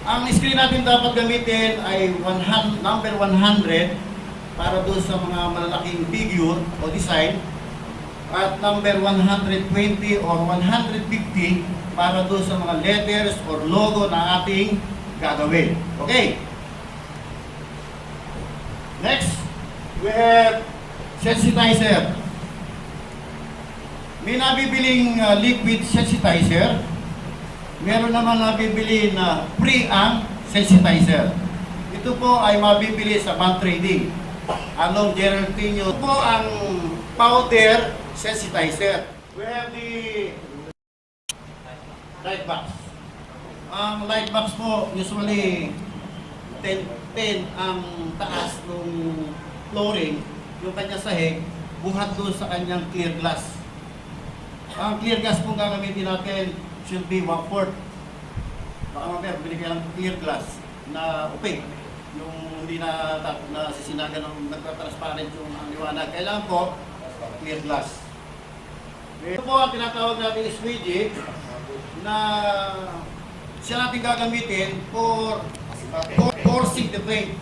Ang screen natin dapat gamitin ay number 100 para doon sa mga malalaking figure o design, at number 120 or 150 para doon sa mga letters or logo na ating gagawin. Okay? Next, we have sensitizer. May nabibiling liquid sensitizer. Meron naman nabibili na pre-ang sensitizer. Ito po ay mabibili sa bank trading. Along General Tinyo. Ito po ang powder sensitizer. We have the light box. Ang light box po usually 10 ang taas ng flooring, yung kanya sahig, buhat doon sa kanyang clear glass. Ang clear glass po gagamitin natin should be 1/4. Baka mamaya bili kayo ng clear glass na opaque, yung hindi na sisinagan ng nagka-transparent yung ang liwanag. Kailangan po clear glass. Ito po ang tinatawag natin squeegee na siya natin gagamitin for forcing the paint,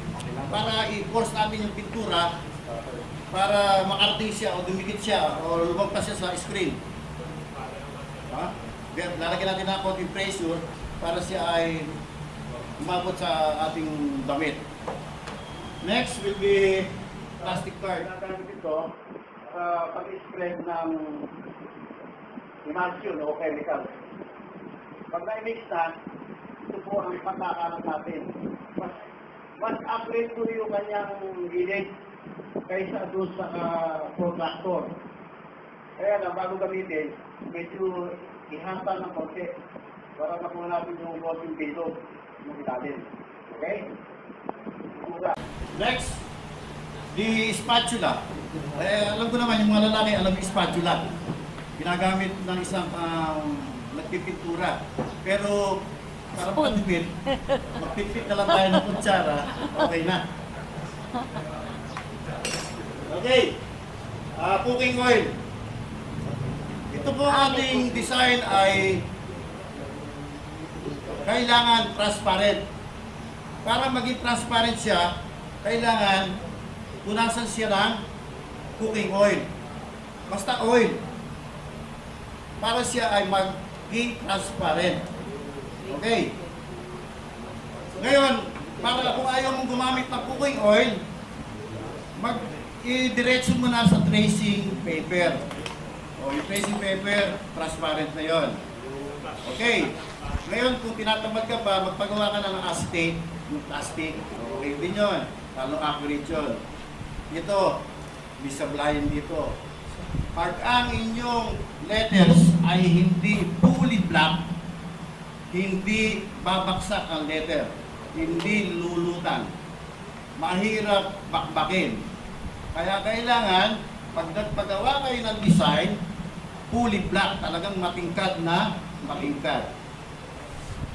para i-force natin yung pintura para makarating siya o dumikit siya o lumagpas siya sa screen. Lalagyan natin ng konting pressure para siya ay umabot sa ating damit. Next will be plastic card. Nagamit ito pag-spread ng emulsion o chemical. Pag na-mix na, ito po ang pagkakalat natin. Mas accurate po yung kanyang gilid kaysa doon sa protractor. Kaya na, bago gamitin, medyo ihanta ng konti para makuha natin yung konting pilo ng ilalim. Okay? Next, the spatula. Alam ko naman, yung mga lalaki alam yung spatula. Ginagamit ng isang nagpipintura. Pero para pagpipit, magpipit na lang tayo ng kutsara, okay na. Okay. Cooking oil. Ito po ating design ay kailangan transparent. Para maging transparent siya, kailangan punasan siya ng cooking oil. Basta oil. Para siya ay maging transparent. Okay. Ngayon, para kung ayaw mong gumamit ng cooking oil, i-diretso mo na sa tracing paper. O yung tracing paper, transparent na yon. Okay. Ngayon, kung tinatamad ka pa, magpagawa ka na ng acetate, yung plastic. Okay din yun. Lalong accurate yun. Ito, bisablayan dito. Pag ang inyong letters ay hindi fully black, hindi babaksak ang letter, hindi lulutan, mahirap bakbakin. Kaya kailangan, pag nagpagawa kayo ng design, fully black, talagang matingkad na matingkad.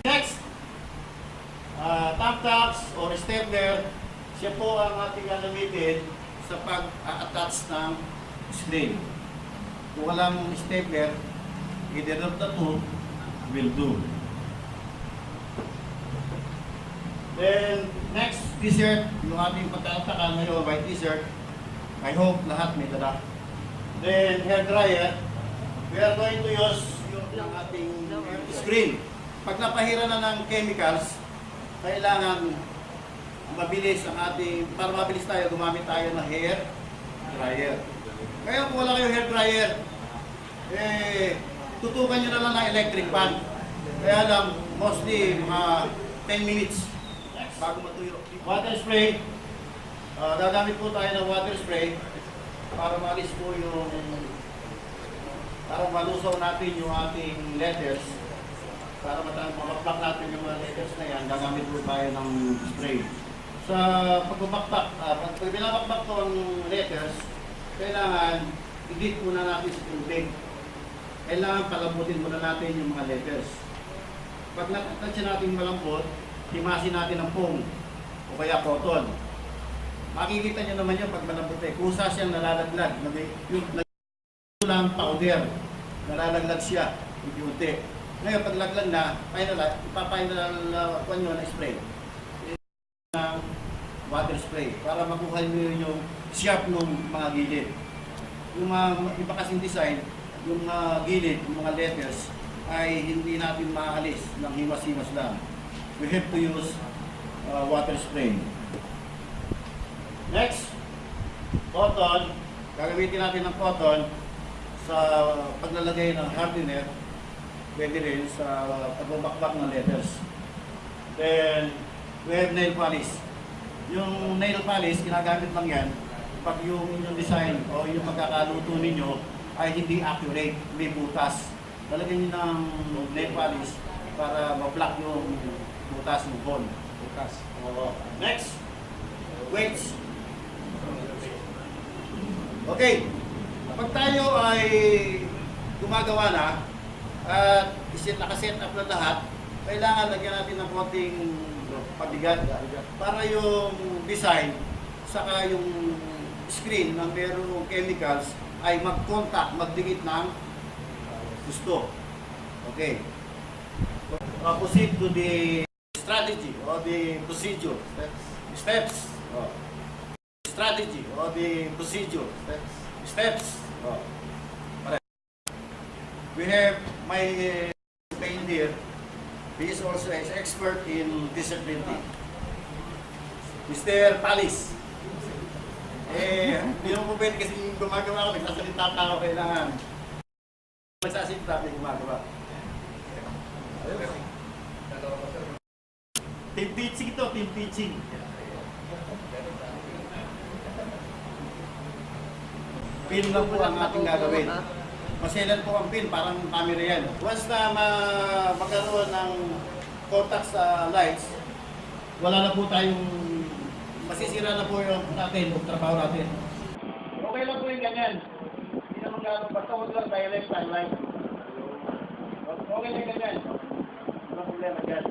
Next, thumbtacks or stapler, siya po ang ating gagamitin sa pag-attach ng screen. Kung walang stapler, either of the two will do. Then, next, t-shirt, yung ating pagkakatakan ngayon, white t-shirt. I hope lahat may dala. Then, hair dryer. We are going to use yung ating screen. Pag napahira na ng chemicals, kailangan mabilis ang ating, para mabilis tayo, gumamit tayo ng hair dryer. Kaya kung wala kayong hair dryer, tutukan nyo na lang ng electric fan. Kaya lang, mostly mga 10 minutes bago matuyo. Water spray. Gagamit po tayo ng water spray para malis po yung, para malusaw natin yung ating letters. Para mabakbak natin yung mga letters na yan, gagamit po tayo ng spray. Sa pagbabakbak, pag binabakbak po ang letters, kailangan i-dip muna natin sa tubig. Kailangan palambutin muna natin yung mga letters. Pag natatansya natin malambot, himasin natin ng foam o kaya cotton. Makikita nyo naman yun pag malambot eh. Kusa siyang nalalaglag. Yung lang powder. Nalalaglag siya. Unti-unti. Ngayon, pag laglag na, ipa-final kuha nyo na spray. Ng water spray para makuha nyo yung sharp ng mga gilid. Yung iba kasing design, yung gilid, yung mga letters, ay hindi natin maalis ng himas-himas lang. We have to use water spray. Next, cotton. Gagamitin natin ng cotton sa paglalagay ng hardener, pwede rin sa pagbabakbak ng letters. Then, we have nail polish. Yung nail polish, ginagamit lang yan pag yung inyong design o yung pagkakaluto ninyo ay hindi accurate, may butas. Lalagyan nyo ng nail polish para ma-block yung butas ng bone. Butas. Next, weights. Okay, pag tayo ay gumagawa na at nakaset up na lahat, kailangan lagyan natin ng konting pabigat para yung design saka yung screen na merong chemicals ay mag-contact, magdikit ng gusto. Okay. Proceed to the strategy or the procedure. Steps. Strategy or the procedure. Steps. We have my paint here. He is also an expert in t-shirt printing. Mr. Palis. Hindi mo po pwede kasi gumagawa ako, nagsasalita pa ako, kailangan. Nagsasalita pa gumagawa. Team teaching ito, team teaching. Pin lang po ang ating gagawin. Maselan po ang pin, parang camera yan. Once na magkaroon ng contact sa lights, wala na po tayong masisira na po yung natin, yung trabaho natin. Okay lang po yung ganyan. Hindi naman gano'n, basta huwag lang direct sunlight. Okay lang ganyan. Walang problema dyan.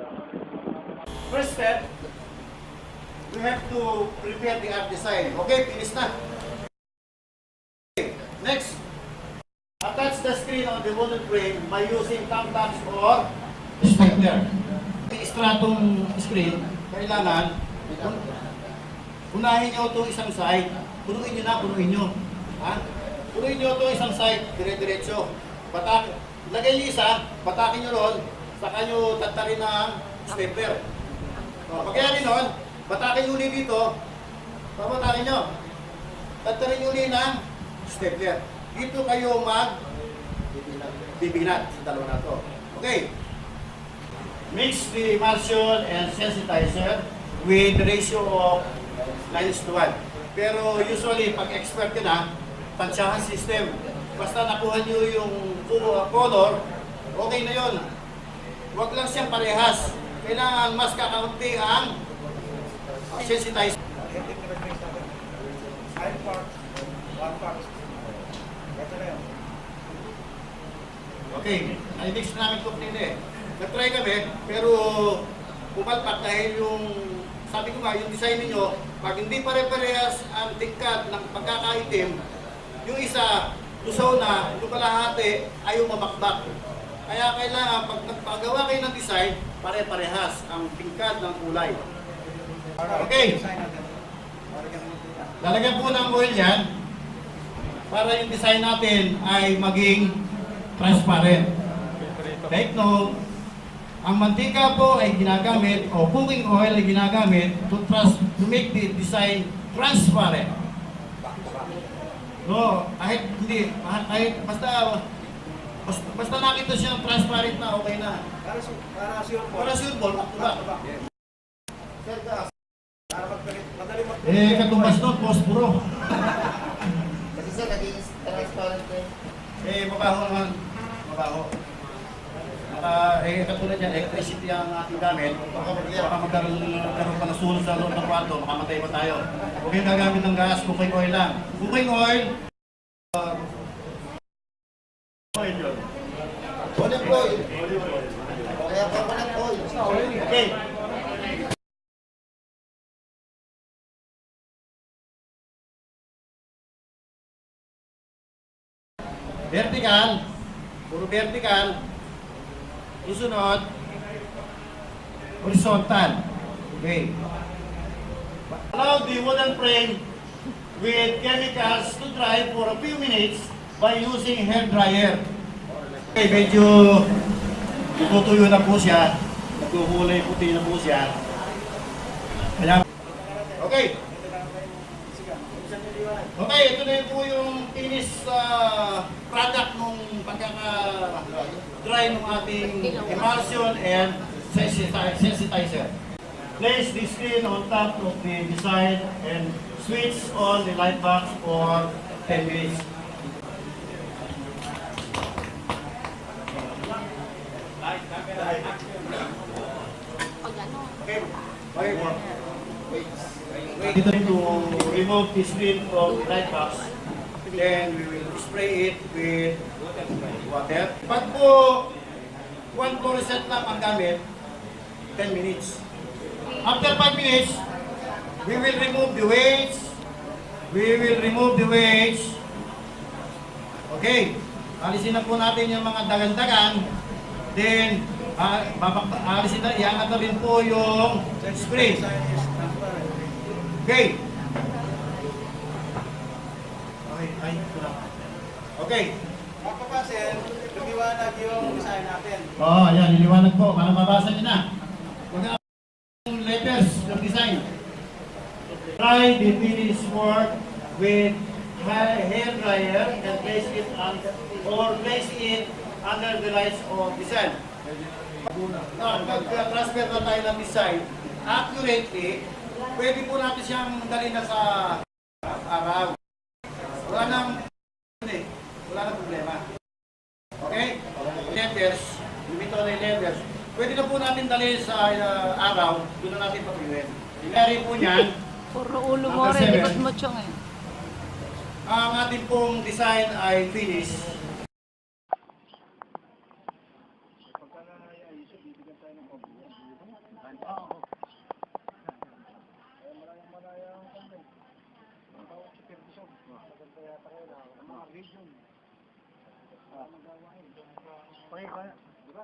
First step, we have to prepare the art design. Okay, finish na. Okay, next. Attach the screen on the wooden frame by using thumbtacks or stapler. Yung stratong screen, kailangan unahin nyo itong isang side, punuin nyo na, punuin nyo. Ha? Punuin nyo itong isang side, dire-diretso. Lagay nyo isa, patakin nyo ron, saka nyo tatarin ng stapler. Pagkayari nun, batakin nyo ulit dito, papatakin nyo. Tatarin nyo ulit ng stapler. Dito kayo bibinat sa dalawa na to. Okay. Mix the emulsion and sensitizer with the ratio of 9:1. Pero usually, pag expert ka na, tansyahan system. Basta nakuha nyo yung color, okay na yun. Huwag lang siyang parehas. Kailangan mas kakaunti ang sensitizer. Side part, one part. Okay, na-mix namin ito kanina eh. Nag-try kami, pero pumalpak dahil yung, sabi ko nga, yung design niyo, pag hindi pare-parehas ang tingkat ng pagkakaitim, yung isa, tusaw na, yung kalahati, ayaw mamakbak. Kaya kailangan, pag nagpagawa kayo ng design, pare-parehas ang tingkat ng kulay. Okay. Lalagyan po ng oil yan, para yung design natin ay maging transparent. Take note, ang mantika po ay ginagamit o cooking oil ay ginagamit to make the design transparent. No, kahit hindi, kahit basta nakita siya ng transparent na, okay na. Para sure ball. Para sure ball, back to back. Sir, Para madali mag- katumbas nun, posporo. Kasi sir, naging transparent na yun. Mabaho naman. Mabaho. Katulad yan, electricity ang ating gamit. Baka magkaroon pa ng sunog sa loob ng kwarto, makamatay pa tayo. Huwag yung gagamit ng gas, cooking oil lang. Cooking oil, oil yun. Walang oil. Kaya pa walang oil. Okay. Vertical, puro vertical. Susunod, horizontal. Okay. Allow the wooden frame with chemicals to dry for a few minutes by using hair dryer. Okay, medyo tutuyo na po siya. Nagkukulay puti na po siya. Kaya, okay. Okay, ito na po yung finished product nung pagkaka-dry ng ating emulsion and sensitizer. Place the screen on top of the design and switch on the light box for 10 minutes. Okay, dito to remove the screen from the light box. Then we will spray it with water. Pag po 1 fluorescent lang ang gamit, 10 minutes. After 5 minutes, we will remove the weights. We will remove the weights. Okay. Alisin na po natin yung mga dagan-dagan. Then, alisin na, iangat na rin po yung spring. Okay. Okay. Mga kapasin, lumiwanag yung design natin. Oo, ayan, niliwanag po. Para mabasa niyo na. Mga letters ng design. Try the finished work with hair dryer and place it under the lights of the sun. Pag-transfer na tayo ng design, accurately, pwede po natin siyang dali na sa araw. Wala nang problema. Okay? Letters, limito na yung letters. Pwede na po natin dali sa araw, doon na natin pag-iwin. Ilari po niyan, Puro ulo mo rin, likod mo chong eh. ang ating pong design ay finished. Okay, kaya. Diba?